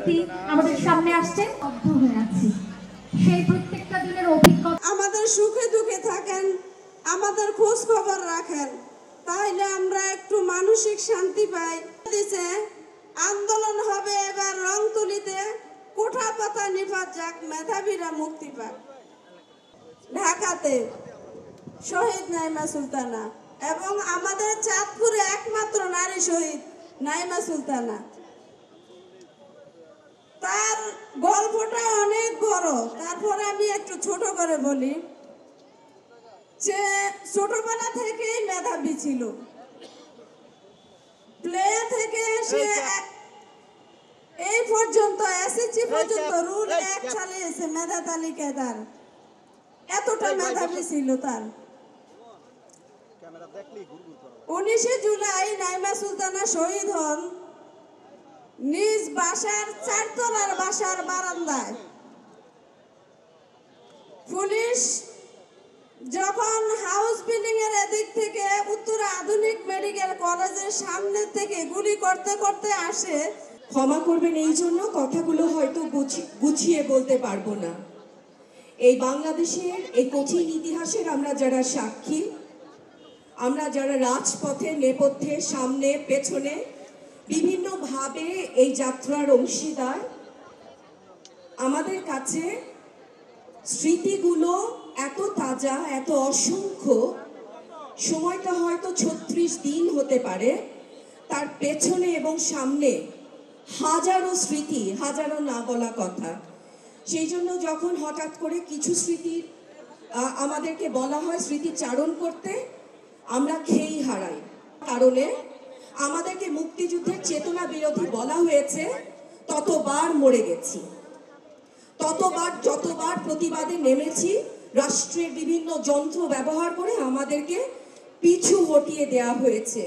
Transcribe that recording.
ব্যক্তি আমাদের সামনে আসছেন, অর্ধ হয়ে আছি সেই প্রত্যেকটা দিনের অভিজ্ঞতা। আমাদের সুখে দুঃখে থাকেন, আমাদের খোঁজ খবর রাখেন, তাইলে আমরা একটু মানসিক শান্তি পাই। দিছে আন্দোলন হবে এবার রংতুলিতে, কোঠা পাতা নিপাত যাক, মেধাবীরা মুক্তি পাক। ঢাকাতে শহীদ নাইমা সুলতানা এবং আমাদের চাঁদপুরে একমাত্র নারী শহীদ নাইমা সুলতানা। তার গল্পটা অনেক বড়, তারপরে আমি একটু ছোট করে বলি যে ছোটবেলা থেকেই মেধাবী ছিল। প্লে থেকে সে এই পর্যন্ত এসএসসি পর্যন্ত রুল 1 চালিয়েছে মেধা তালিকায়। তার এতটা মেধাবী ছিল। তার 19 জুলাই নাইমা সুলতানা শহীদ হন নিজ বাসার 4 তলার বাসার বারান্দায়। পুলিশ যখন হাউস বিল্ডিং এর এদিক থেকে উত্তরা আধুনিক মেডিকেল কলেজের সামনে থেকে গুলি করতে করতে আসে। ক্ষমা করবেন, এই জন্য কথাগুলো হয়তো গুছিয়ে বলতে পারবো না। এই বাংলাদেশের এই কঠিন ইতিহাসের আমরা যারা সাক্ষী, আমরা যারা রাজপথের নেপথ্যে সামনে পেছনে বিভিন্নভাবে এই যাত্রার অংশীদার, আমাদের কাছে স্মৃতিগুলো এত তাজা, এত অসংখ্য। সময়টা হয়তো 36 দিন হতে পারে, তার পেছনে এবং সামনে হাজারো স্মৃতি, হাজারো না বলা কথা। সেই জন্য যখন হঠাৎ করে কিছু স্মৃতির আমাদেরকে বলা হয় স্মৃতিচারণ করতে, আমরা খেই হারাই। কারণে আমাদেরকে মুক্তিযুদ্ধের চেতনা বিরোধী বলা হয়েছে, ততবার মরে গেছি, ততবার যতবার প্রতিবাদে নেমেছি, রাষ্ট্রের বিভিন্ন যন্ত্র ব্যবহার করে আমাদেরকে পিছু হটিয়ে দেওয়া হয়েছে।